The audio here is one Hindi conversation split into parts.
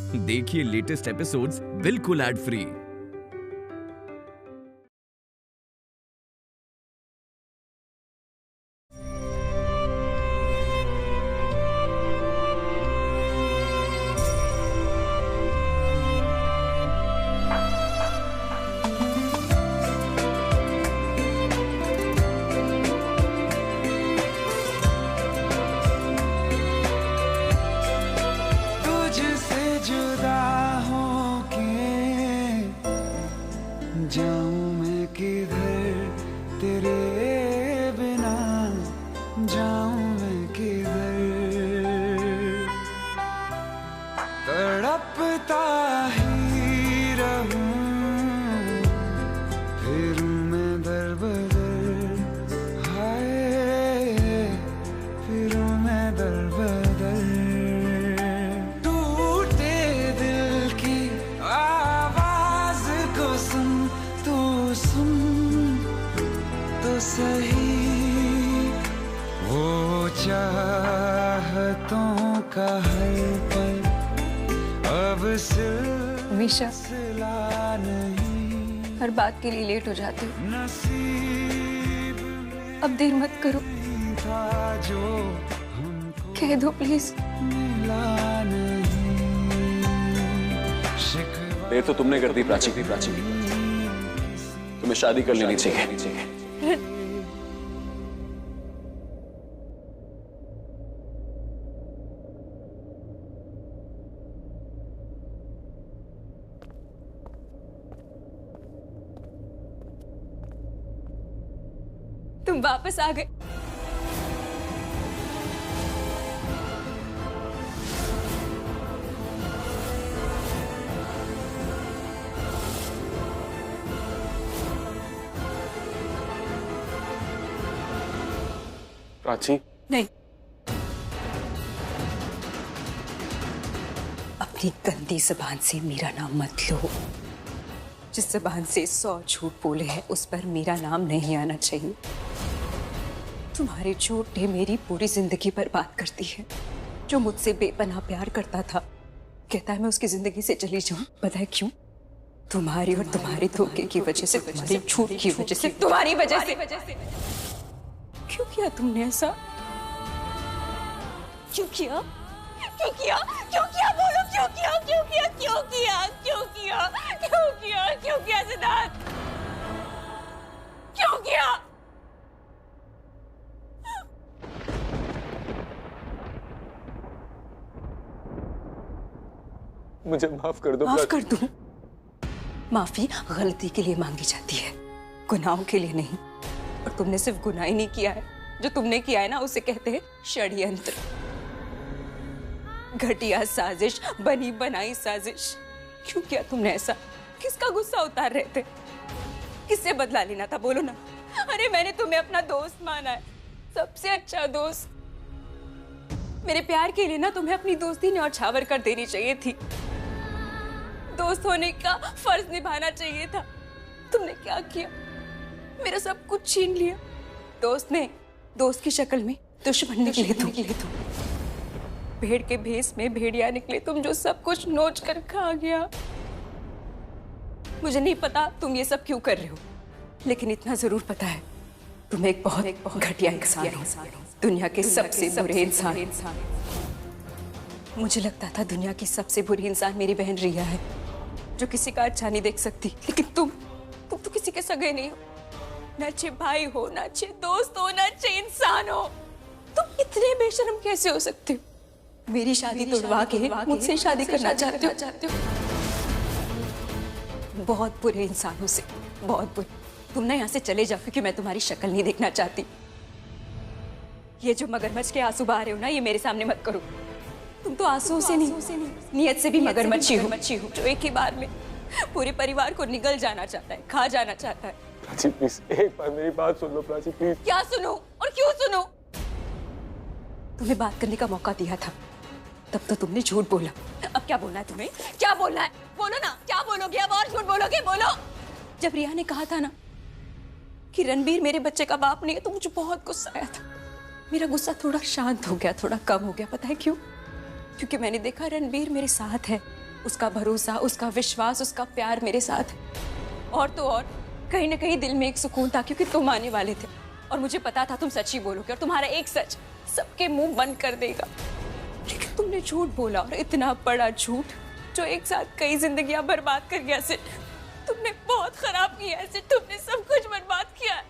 देखिए लेटेस्ट एपिसोड्स बिल्कुल एड फ्री। जाऊं मैं किधर तेरे बिना, जाऊं मैं किधर, तड़पता ही रहूं, फिरूं मैं दर बदर, हाय फिरूं मैं दर बदर, टूटे दिल की आवाज को सुन, तू सुन तो सही, वो चाहतों का हर पल अब हमेशा सिलसिला नहीं, हर बात के लिए लेट हो जाती हूँ। नसीब अब देर मत करो, में था जो हमको कह दो प्लीज। मिला नहीं, शिकवा देर तो तुमने कर दी प्राची। तुम्हें शादी कर लेनी चाहिए। तुम वापस आ गए। प्राची, नहीं, अपनी गंदी जुबान से मेरा नाम मत लो। जिस जुबान से 100 झूठ बोले हैं उस पर मेरा नाम नहीं आना चाहिए। तुम्हारे झूठ ने मेरी पूरी जिंदगी बर्बाद कर दी है। जो मुझसे बेपनाह प्यार करता था कहता है मैं उसकी जिंदगी से चली जाऊं। पता है क्यों? तुम्हारी और तुम्हारे धोखे की वजह से, तुम्हारे झूठ की वजह से, तुम्हारी वजह से। क्यों किया तुमने ऐसा? क्यों किया? क्यों किया? क्यों किया? बोलो क्यों किया? क्यों किया? क्यों किया? क्यों किया? क्यों किया? क्यों किया सिद्धार्थ? क्यों किया? मुझे माफ कर दो। माफ कर दूं? माफी गलती के लिए मांगी जाती है, गुनाहों के लिए नहीं। और तुमने सिर्फ गुनाह ही नहीं किया है, जो तुमने किया है ना उसे कहते हैं षड्यंत्र। घटिया साजिश, बनी बनाई साजिश। क्यों किया तुमने ऐसा? किसका गुस्सा उतार रहे थे? किससे बदला लेना था? बोलो ना। अरे मैंने तुम्हें अपना दोस्त माना है, सबसे अच्छा दोस्त। मेरे प्यार के लिए ना तुम्हें अपनी दोस्ती न्यौछावर कर देनी चाहिए थी। दोस्त होने का फर्ज निभाना चाहिए था। तुमने क्या किया? मेरा सब कुछ छीन लिया। दोस्त ने दोस्त की शक्ल में दुश्मन निकले तुम। भेड़ के भेस में भेड़िया निकले तुम, जो सब कुछ नोच कर खा गया। मुझे नहीं पता तुम ये सब क्यों कर रहे हो, लेकिन इतना जरूर पता है तुम एक बहुत घटिया इंसान हो, दुनिया के सबसे बुरे इंसान। मुझे लगता था दुनिया की सबसे बुरी इंसान मेरी बहन रिया है, जो किसी का अच्छा नहीं देख सकती। लेकिन तुम तो किसी के सगे नहीं हो, ना अच्छे भाई हो, ना अच्छे दोस्त हो, ना अच्छे इंसान हो। तुम इतने बेशर्म कैसे हो सकते हो? मेरी शादी तोड़वा के मुझसे शादी करना चाहते हो? बहुत बुरे इंसानों से, बहुत बुरे। तुम ना यहाँ से चले जाओ, क्योंकि मैं तुम्हारी शक्ल नहीं देखना चाहती। ये जो मगरमच्छ के आंसू बहा रहे हो ना, ये मेरे सामने मत करो। तुम तो आंसुओं से नहीं, नियत से भी मगरमच्छी हो, जो एक ही बार में पूरे परिवार को निगल जाना चाहता है, खा जाना चाहता है। प्राची प्लीज, एक बार मेरी बात सुन लो प्राची प्लीज। क्या सुनो और क्यों सुनो? तुम्हें बात करने का मौका दिया था, तब तो तुमने झूठ बोला। अब क्या बोलना है तुम्हें? क्या बोलना है? बोलो ना, क्या बोलोगे? अब और झूठ बोलोगे? बोलो। जब रिया ने कहा था ना कि रणबीर मेरे बच्चे का बाप नहीं है, तो मुझे बहुत गुस्सा आया था। मेरा गुस्सा थोड़ा शांत हो गया, थोड़ा कम हो गया। पता है क्यों? क्योंकि मैंने देखा रणबीर मेरे साथ है, उसका भरोसा, उसका विश्वास, उसका प्यार मेरे साथ है। और तो और कहीं ना कहीं दिल में एक सुकून था क्योंकि तुम आने वाले थे और मुझे पता था तुम सच ही बोलोगे और तुम्हारा एक सच सबके मुंह बंद कर देगा। लेकिन तुमने झूठ बोला और इतना बड़ा झूठ जो एक साथ कई जिंदगियां बर्बाद कर गया। सिर्फ तुमने बहुत खराब किया है, सिर्फ तुमने सब कुछ बर्बाद किया है।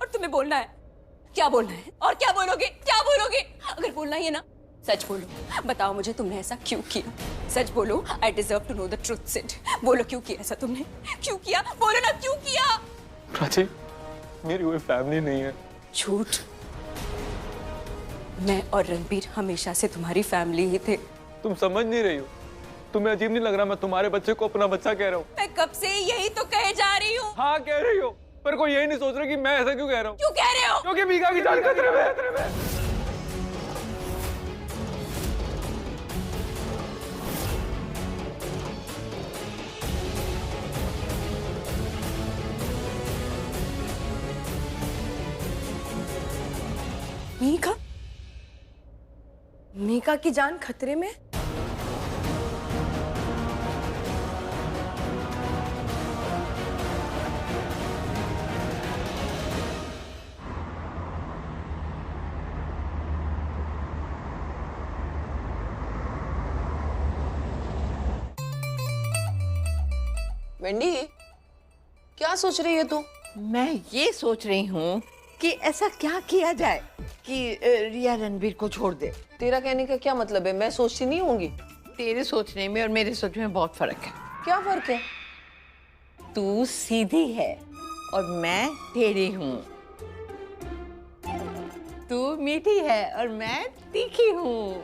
और तुम्हें बोलना है, क्या बोलना है और क्या बोलोगे, क्या बोलोगे? अगर बोलना ही है ना, सच बोलो, बताओ मुझे तुमने ऐसा क्यों किया। सच बोलो, I deserve to know the truth Sid. बोलो क्यों किया ऐसा तुमने, क्यों किया? बोलो ना क्यों किया। प्राची, मेरी कोई फैमिली नहीं है। झूठ। मैं और रणबीर हमेशा से तुम्हारी फैमिली ही थे। तुम समझ नहीं रही हो। तुम्हें अजीब नहीं लग रहा मैं तुम्हारे बच्चे को अपना बच्चा कह रहा हूँ? मैं कब से यही तो कहे जा रही हूँ। हाँ कह रही हो, पर कोई यही नहीं सोच रहा कि मैं ऐसा क्यों कह रहा हूँ। क्यों कह रहे हो? क्योंकि मीका की जान खतरे में है। मीका? मीका की जान खतरे में? वेंडी, क्या सोच रही है तू? मैं ये सोच रही हूँ कि ऐसा क्या किया जाए कि रिया रणबीर को छोड़ दे। तेरा कहने का क्या मतलब है? मैं सोचती नहीं होंगी। तेरे सोचने में और मेरे सोचने में बहुत फर्क है। क्या फर्क है? तू सीधी है और मैं टेढ़ी हूँ। तू मीठी है और मैं तीखी हूँ।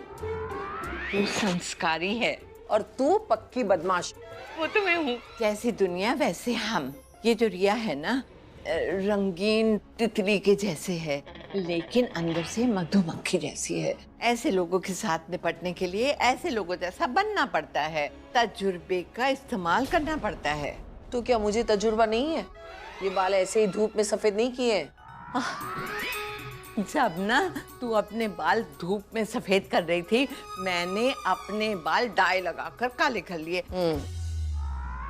तू संस्कारी है और तू पक्की बदमाश। वो तो मैं हूँ। जैसी दुनिया वैसे हम। ये जो रिया है ना, रंगीन तितली के जैसे है, लेकिन अंदर से मधुमक्खी जैसी है। ऐसे लोगों के साथ निपटने के लिए ऐसे लोगों जैसा बनना पड़ता है, तजुर्बे का इस्तेमाल करना पड़ता है। तो क्या मुझे तजुर्बा नहीं है? ये बाल ऐसे ही धूप में सफेद नहीं किए हैं। जब ना तू अपने बाल धूप में सफेद कर रही थी, मैंने अपने बाल डाई लगाकर काले कर लिए।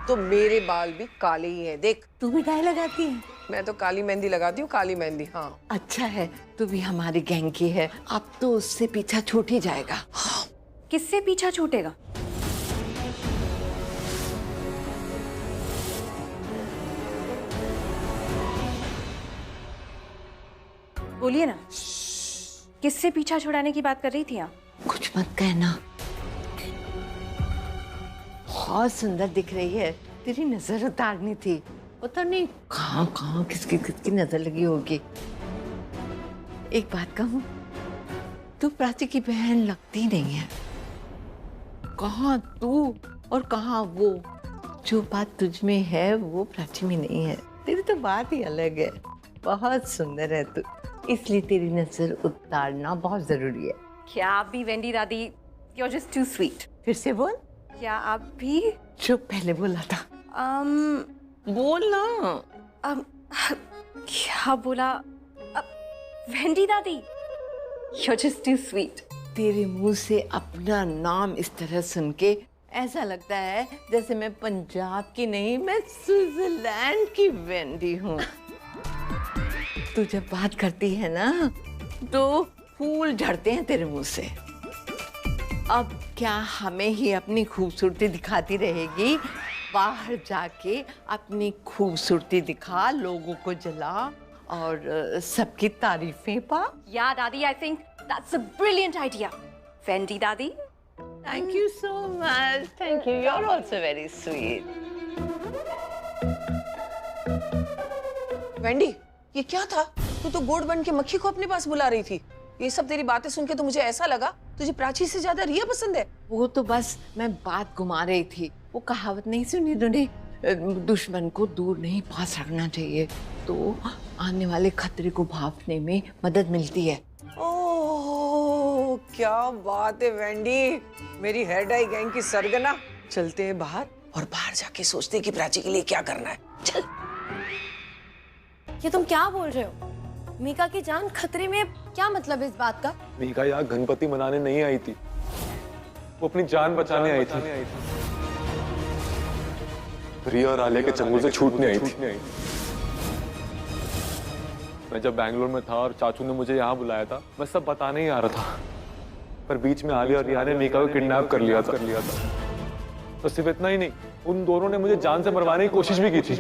तो मेरे बाल भी काले ही हैं। देख, तू भी डाई लगाती है? मैं तो काली मेहंदी लगाती हूँ, काली मेहंदी। हाँ, अच्छा है, तू भी हमारी गैंग की है। अब तो उससे पीछा छूट ही जाएगा। किससे पीछा छूटेगा? बोलिए ना, किससे पीछा छुड़ाने की बात कर रही थी आप? कुछ मत कहना। बहुत सुंदर दिख रही है, तेरी नजर उतारनी थी। पता नहीं कहाँ कहाँ किसकी किसकी नजर लगी होगी। एक बात कहूँ, तू प्राची की बहन लगती नहीं है। कहाँ तू और कहाँ वो। जो बात तुझ में है वो प्राची में नहीं है। तेरी तो बात ही अलग है। बहुत सुंदर है तू, इसलिए तेरी नजर उतारना बहुत जरूरी है। क्या आप भी वेंडी दादी? You're just too sweet. फिर से बोल। क्या आप भी? जो पहले बोला था। बोल ना। क्या बोला? वेंडी दादी, You're just too sweet. तेरे मुंह से अपना नाम इस तरह सुन के ऐसा लगता है जैसे मैं पंजाब की नहीं, मैं स्विट्जरलैंड की वेंडी हूँ। तू जब बात करती है ना तो फूल झड़ते हैं तेरे मुंह से। अब क्या हमें ही अपनी खूबसूरती दिखाती रहेगी? बाहर जाके अपनी खूबसूरती दिखा, लोगों को जला और सबकी तारीफें पा। Yeah, Daddy, I think that's a brilliant idea. Fendi, Daddy. Thank you so much. Thank you. You're also very sweet. Wendy, ये क्या था? तू तो गोड बन के मक्खी को अपने पास बुला रही थी। ये सब तेरी बातें सुन के तो मुझे ऐसा लगा तुझे प्राची से ज्यादा रिया पसंद है। वो तो बस मैं बात घुमा रही थी। वो कहावत नहीं सुनी तूने? दुश्मन को दूर नहीं पास रखना चाहिए, तो आने वाले खतरे को भांपने में मदद मिलती है। ओह, क्या बात है वेंडी, मेरी हेयर डाई गैंग की सरगना। चलते हैं बाहर और बाहर जाके सोचते हैं कि प्राची के लिए क्या करना है। चल। ये तुम क्या बोल रहे हो? मीका की जान खतरे में? क्या मतलब इस बात का? मीका यहाँ गणपति मनाने नहीं आई थी, वो अपनी जान बचाने आई थी। रिया और आलिया के चंगुल से छूट नहीं आई थी। मैं जब बैंगलोर में था और चाचू ने मुझे यहाँ बुलाया था, मैं सब बताने ही आ रहा था, पर बीच में आलिया और रिया ने मीका को किडनैप कर लिया था। तो सिर्फ इतना ही नहीं, उन दोनों ने मुझे जान से मरवाने की कोशिश भी की थी।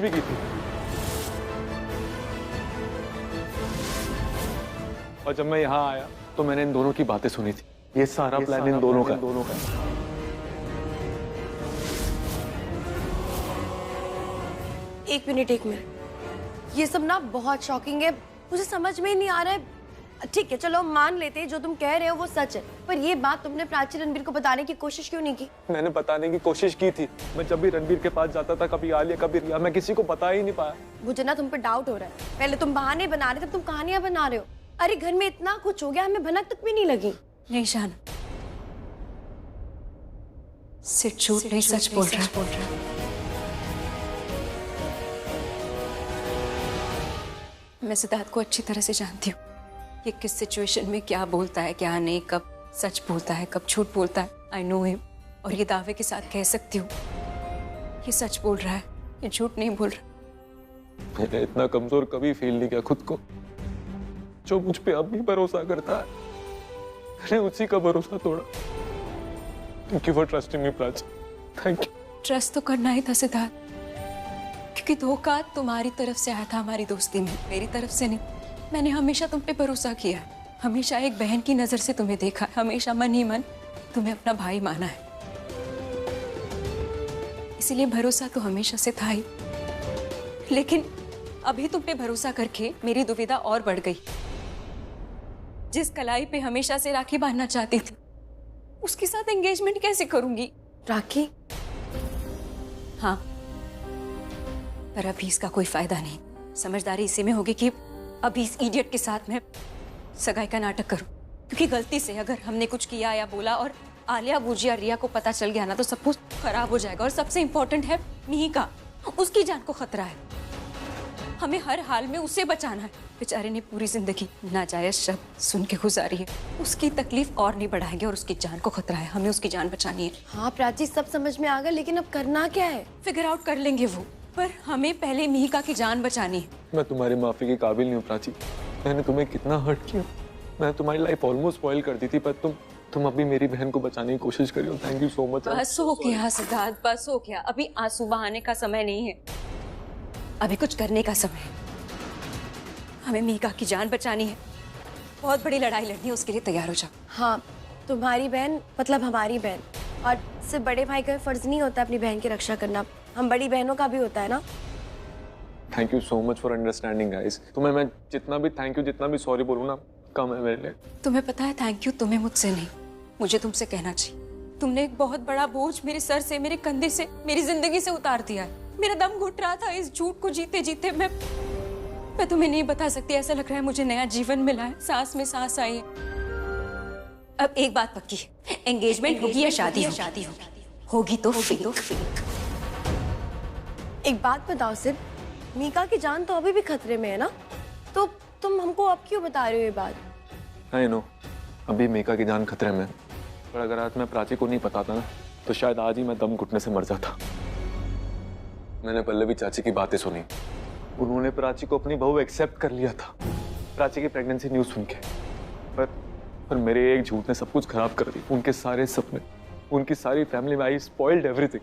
और जब मैं यहाँ आया तो मैंने इन दोनों की बातें सुनी थी। ये सारा प्लान इन दोनों का। एक मिनट ये सब ना बहुत शॉकिंग है, मुझे समझ में ही नहीं आ रहा है। ठीक है चलो मान लेते हैं जो तुम कह रहे हो वो सच है, पर ये बात तुमने प्राची रणबीर को बताने की कोशिश क्यों नहीं की? मैंने बताने की कोशिश की थी। मैं जब भी रणबीर के पास जाता था, कभी आलिया कभी रिया, मैं किसी को बता ही नहीं पाया। मुझे ना तुम पे डाउट हो रहा है। पहले तुम बहाने बना रहे थे, तुम कहानियां बना रहे हो। अरे घर में इतना कुछ हो गया, हमें भनक तक भी नहीं लगी। नहीं शान, सिर्फ झूठ नहीं सच बोल रहा है। मैं सिद्धार्थ को अच्छी तरह से जानती हूँ, ये किस सिचुएशन में क्या बोलता है क्या नहीं, कब सच बोलता है कब झूठ बोलता है। आई नो हिम, और ये दावे के साथ कह सकती हूँ ये सच बोल रहा है, ये झूठ नहीं बोल रहा। मैंने इतना कमजोर कभी फील नहीं किया खुद को। जो मुझ पे अब भी भरोसा करता है, मैंने उसी का भरोसा तोड़ा। Thank you for trusting me Prachi, thank you. Trust तो करना ही था सिद्धार्थ, क्योंकि धोखा तुम्हारी तरफ से आया था हमारी दोस्ती में, मेरी तरफ से नहीं। मैंने हमेशा तुम पे भरोसा किया है, हमेशा एक बहन की नजर से तुम्हें देखा है, हमेशा मन ही मन तुम्हें अपना भाई माना है, इसीलिए भरोसा तो हमेशा से था ही। लेकिन अभी तुम पे भरोसा करके मेरी दुविधा और बढ़ गई। जिस कलाई पे हमेशा से राखी बांधना चाहती थी, उसके साथ एंगेजमेंट कैसे करूंगी? राखी? हाँ, पर अभी इसका कोई फायदा नहीं। समझदारी इसी में होगी कि अभी इस इडियट के साथ मैं सगाई का नाटक करूं, क्योंकि गलती से अगर हमने कुछ किया या बोला और आलिया बूजी या रिया को पता चल गया ना, तो सब कुछ खराब हो जाएगा। और सबसे इंपॉर्टेंट है मिहिका, उसकी जान को खतरा है, हमें हर हाल में उसे बचाना है। बेचारे ने पूरी जिंदगी नाजायज शब्द सुन के गुजारी है, उसकी तकलीफ और नहीं बढ़ाएंगे और उसकी जान को खतरा है, हमें उसकी जान बचानी है। हाँ प्राची, सब समझ में आ गया, लेकिन अब करना क्या है? फिगर आउट कर लेंगे वो, पर हमें पहले मिहिका की जान बचानी है। मैं तुम्हारी माफी के काबिल नहीं हूँ प्राची, मैंने तुम्हें कितना हर्ट किया। मैं तुम्हारी लाइफ ऑलमोस्ट स्पॉइल कर दी थी, पर तुम अभी मेरी बहन को बचाने की कोशिश करी हो। Thank you so much. बस हो गया सिद्धार्थ, बस हो गया। अभी आंसू बहाने का समय नहीं है, अभी कुछ करने का समय है। हमें मिहिका की जान बचानी है, बहुत बड़ी लड़ाई लड़नी है, उसके लिए तैयार हो जाओ। हाँ, तुम्हारी बहन मतलब हमारी बहन, और सिर्फ बड़े भाई का फर्ज नहीं होता अपनी बहन की रक्षा करना, हम बड़ी बहनों का भी होता है ना। Thank you so much for understanding guys. तुम्हें मैं जितना भी थैंक यू, जितना भी सॉरी बोलूँ ना, कम है मेरे लिए। तुम्हें पता है थैंक यू तुम्हें मुझसे नहीं, मुझे तुमसे कहना चाहिए। तुमने एक बहुत बड़ा बोझ मेरे सर से, मेरे कंधे से, मेरी जिंदगी से उतार दिया है। मेरा दम घुट रहा था इस झूठ को जीते जीते। मैं तुम्हें नहीं बता सकती, ऐसा लग रहा है मुझे नया जीवन मिला है, सांस में सांस आई है। अब एक बात पक्की है, एंगेजमेंट होगी या शादी होगी तो फिर। एक बात बताओ सिर्फ, मीका की जान तो अभी भी खतरे में है ना, तो तुम हमको अब क्यों बता रहे हो ये बात? आई नो, अभी मीका की जान खतरे में, पर अगर आज मैं प्राची को नहीं बताता ना, तो शायद आज ही मैं दम घुटने से मर जाता। मैंने पल्लवी चाची की बातें सुनी, उन्होंने प्राची को अपनी बहू एक्सेप्ट कर लिया था प्राची की प्रेगनेंसी न्यूज सुन के, पर मेरे एक झूठ ने सब कुछ खराब कर दी। उनके सारे सपने, उनकी सारी फैमिली में, आई स्पॉइल्ड एवरीथिंग।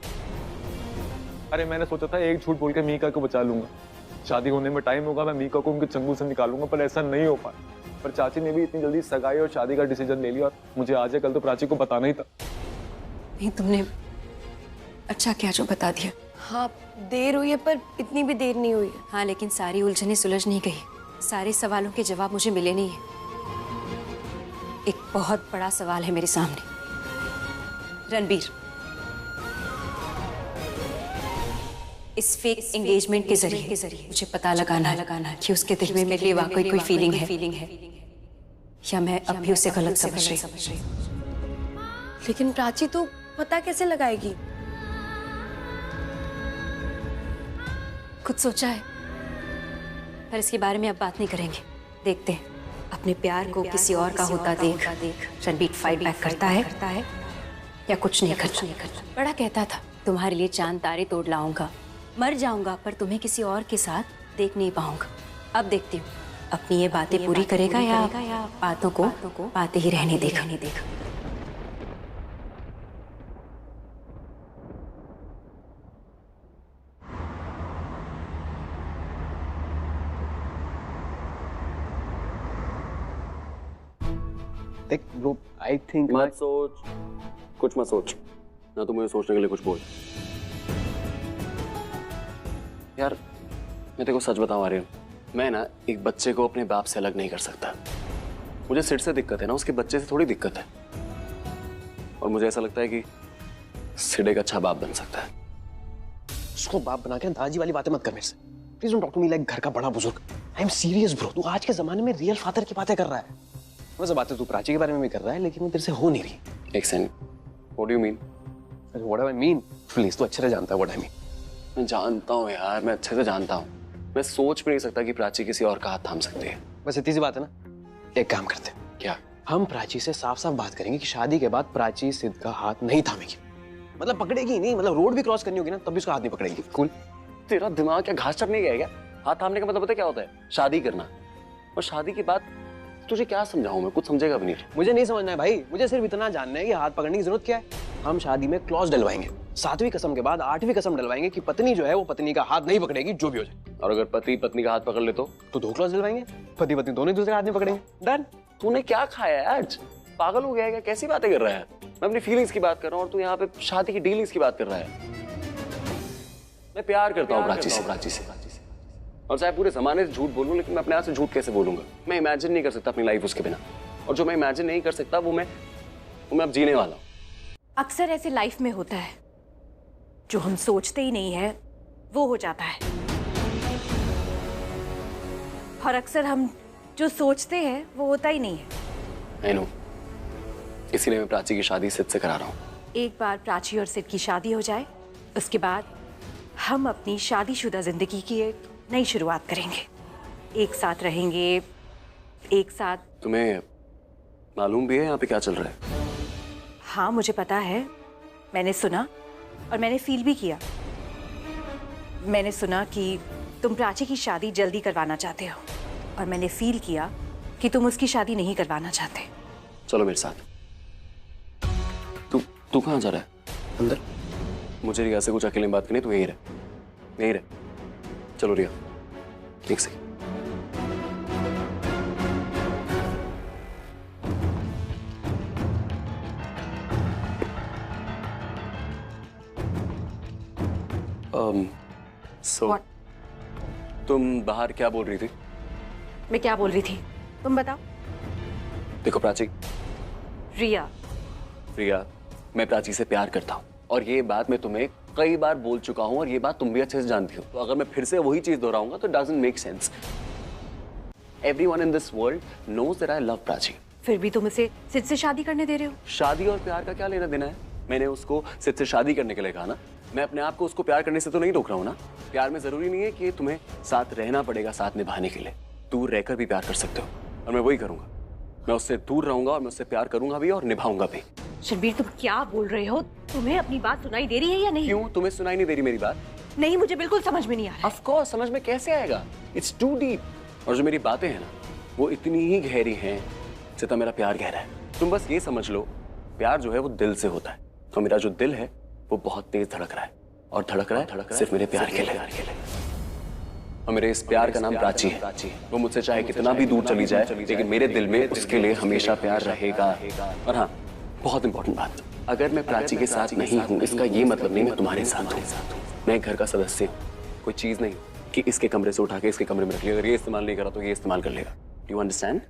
अरे मैंने सोचा था एक झूठ बोल के मीका को बचा लूंगा, शादी होने में टाइम होगा, मैं मीका को उनके चंगुल से निकालूंगा, पर ऐसा नहीं हो पाया। पर चाची ने भी इतनी जल्दी सगाई और शादी का डिसीजन ले लिया, और मुझे आज या कल तो प्राची को बताना ही था। नहीं, तुमने अच्छा क्या जो बता दिया। हाँ, देर हुई है, पर इतनी भी देर नहीं हुई है। हाँ, लेकिन सारी उलझनें सुलझ नहीं गई, सारे सवालों के जवाब मुझे मिले नहीं है। एक बहुत बड़ा सवाल है मेरे सामने, रणबीर। इस फेक एंगेजमेंट के जरिए मुझे पता लगाना है कि उसके दिल में मेरे लिए वाकई कोई फीलिंग है या मैं अब भी उसे गलत समझ रही हूँ। लेकिन प्राची तो पता कैसे लगाएगी? खुद सोचा है, पर इसके बारे में अब बात नहीं करेंगे। देखते हैं अपने प्यार को किसी और का होता देख रणबीर फाइट बैक करता है या कुछ नहीं करता। बड़ा कहता था तुम्हारे लिए चांद तारे तोड़ लाऊंगा, मर जाऊंगा पर तुम्हें किसी और के साथ देख नहीं पाऊंगा। अब देखती हूँ अपनी ये बातें पूरी करेगा या बातों को बातें ही रहने देगा। देख ब्रो, आई थिंक मत सोच, कुछ मत सोच ना, तू मुझे सोचने के लिए कुछ बोल। यार मैं तेरे को सच बताऊं आर्यन, मैं ना एक बच्चे को अपने बाप से अलग नहीं कर सकता। मुझे सिड से दिक्कत है ना, उसके बच्चे से थोड़ी दिक्कत है। और मुझे ऐसा लगता है कि सिड एक अच्छा बाप बन सकता है। उसको बाप बना के दादाजी वाली बातें मत कर मेरे से। Please don't talk to me like घर का बड़ा बुजुर्ग। आई एम सीरियस ब्रो, तू आज के जमाने में रियल फादर की बातें कर रहा है। वैसे बातें तू प्राची के बारे में भी कर रहा है, लेकिन वो तेरे से हो नहीं रही। एक second, what do you mean? What I mean, please तू अच्छे से जानता है व्हाट आई मीन। मैं जानता हूँ यार, मैं अच्छे से जानता हूँ। मैं सोच भी नहीं सकता कि प्राची किसी और का हाथ थाम सकती है। बस इतनी सी बात है ना, एक काम करते हैं। क्या? हम प्राची से साफ साफ बात करेंगे कि शादी के बाद प्राची सिद्ध का हाथ नहीं थामेगी। मतलब पकड़ेगी नहीं, मतलब रोड भी क्रॉस करनी होगी ना तब भी उसका हाथ नहीं पकड़ेगी। कूल? तेरा दिमाग क्या घास चटने गया है क्या? हाथ थामने का मतलब पता क्या होता है? शादी करना। और शादी के बाद तुझे क्या समझाऊं मैं, कुछ समझेगा भी नहीं। मुझे नहीं समझना है भाई, मुझे सिर्फ इतना जानना है कि हाथ पकड़ने की जरूरत क्या है। हम शादी में क्लॉज डलवाएंगे, 7वीं कसम के बाद 8वीं कसम डलवाएंगे कि पत्नी जो है वो पत्नी का हाथ नहीं पकड़ेगी, जो भी हो जाए। और अगर पति पत्नी का हाथ पकड़ ले तो 2 क्लॉज डलवाएंगे, पति पत्नी दोनों दूसरे हाथ नहीं पकड़ेंगे। डन। तूने क्या खाया है आज? पागल हो गया है क्या? कैसी बातें कर रहा है? मैं अपनी फीलिंग्स की बात कर रहा हूँ और तू यहाँ पे शादी की डीलिंग्स की बात कर रहा है। मैं प्यार करता हूँ प्राची से। और चाहे पूरे जमाने से झूठ बोलूं, लेकिन मैं अपने आप से झूठ कैसे बोलूंगा? मैं इमेजिन नहीं कर सकता अपनी लाइफ उसके बिना। और जो मैं इमेजिन नहीं कर सकता वो मैं अब जीने वाला हूँ। अक्सर ऐसे लाइफ में होता है, जो हम सोचते ही नहीं है वो हो जाता है, और अक्सर हम जो सोचते हैं वो होता ही नहीं है। I know। इसीलिए मैं प्राची की शादी सिद्ध से करा रहा हूँ। एक बार प्राची और सिद्ध की शादी हो जाए, उसके बाद हम अपनी शादीशुदा जिंदगी की एक नई शुरुआत करेंगे। एक साथ रहेंगे, एक साथ। तुम्हें मालूम भी है यहाँ पे क्या चल रहा है? हाँ मुझे पता है, मैंने सुना और मैंने फील भी किया। मैंने सुना कि तुम प्राची की शादी जल्दी करवाना चाहते हो, और मैंने फील किया कि तुम उसकी शादी नहीं करवाना चाहते। चलो मेरे साथ। तू कहाँ जा रहा है? अंदर। मुझे रिया से कुछ अकेले बात करनी, तू यहीं रह। चलो रिया, एक सेकंड। What? तुम बाहर क्या बोल रही थी? मैं क्या बोल रही थी तुम बताओ। देखो प्राची, रिया, मैं प्राची से प्यार करता हूँ और ये बात मैं तुम्हें कई बार बोल चुका हूँ और ये बात तुम भी अच्छे से जानती हो। तो अगर मैं फिर से वही चीज दोहराऊंगा तो doesn't make sense. Everyone in this world knows that I love Prachi. फिर भी तुम इसे सिद्ध से शादी करने दे रहे हो? शादी और प्यार का क्या लेना देना है? मैंने उसको सिद्ध से शादी करने के लिए कहा ना। मैं अपने आप को उसको प्यार करने से तो नहीं रोक रहा हूँ ना। प्यार में जरूरी नहीं है कि तुम्हें साथ रहना पड़ेगा साथ निभाने के लिए। दूर रहकर भी प्यार कर सकते हो और मैं वही करूंगा। मैं उससे दूर रहूंगा और मैं उससे प्यार करूंगा भी और निभाऊंगा भी। शर्बीर तुम क्या बोल रहे हो? तुम्हें अपनी बात सुनाई दे रही है या नहीं? क्यों, तुम्हें सुनाई नहीं दे रही मेरी बात? नहीं, मुझे बिल्कुल समझ में नहीं आ रहा। ऑफ कोर्स समझ में कैसे आएगा? It's too deep. और जो मेरी बातें हैं ना वो इतनी ही गहरी हैं जितना मेरा प्यार गहरा है। तुम बस ये समझ लो, प्यार जो है वो दिल से होता है और मेरा जो दिल है वो बहुत तेज धड़क रहा है और धड़क रहा है सिर्फ मेरे प्यार के लिए। और मेरे इस प्यार का नाम प्राची है। वो मुझसे चाहे कितना भी दूर चली जाए लेकिन मेरे दिल में उसके लिए हमेशा प्यार रहेगा। और हाँ, बहुत इंपॉर्टेंट बात, अगर मैं प्राची के साथ नहीं हूँ इसका ये मतलब नहीं मैं तुम्हारे साथ हूँ। मैं घर का सदस्य हूँ, कोई चीज नहीं कि इसके कमरे से उठा के इसके कमरे में रख लिया, अगर ये इस्तेमाल नहीं करा तो ये इस्तेमाल कर लेगा। You understand?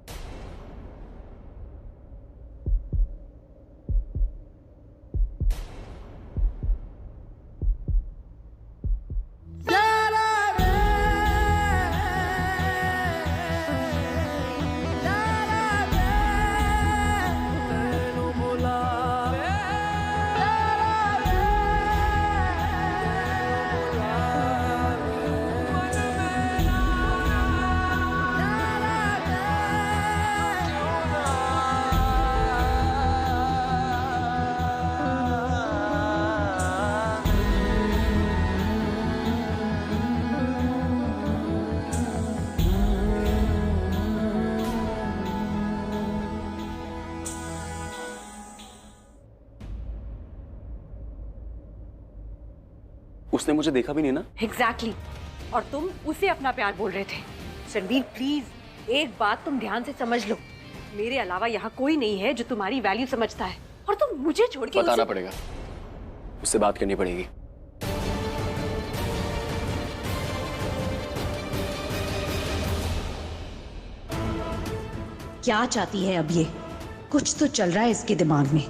उसने मुझे देखा भी नहीं ना। एग्जैक्टली और तुम उसे अपना प्यार बोल रहे थे। रणबीर प्लीज एक बात तुम ध्यान से समझ लो, मेरे अलावा यहाँ कोई नहीं है जो तुम्हारी वैल्यू समझता है, और तुम मुझे छोड़ के बताना पड़ेगा, उससे बात करनी पड़ेगी। क्या चाहती है अब ये? कुछ तो चल रहा है इसके दिमाग में।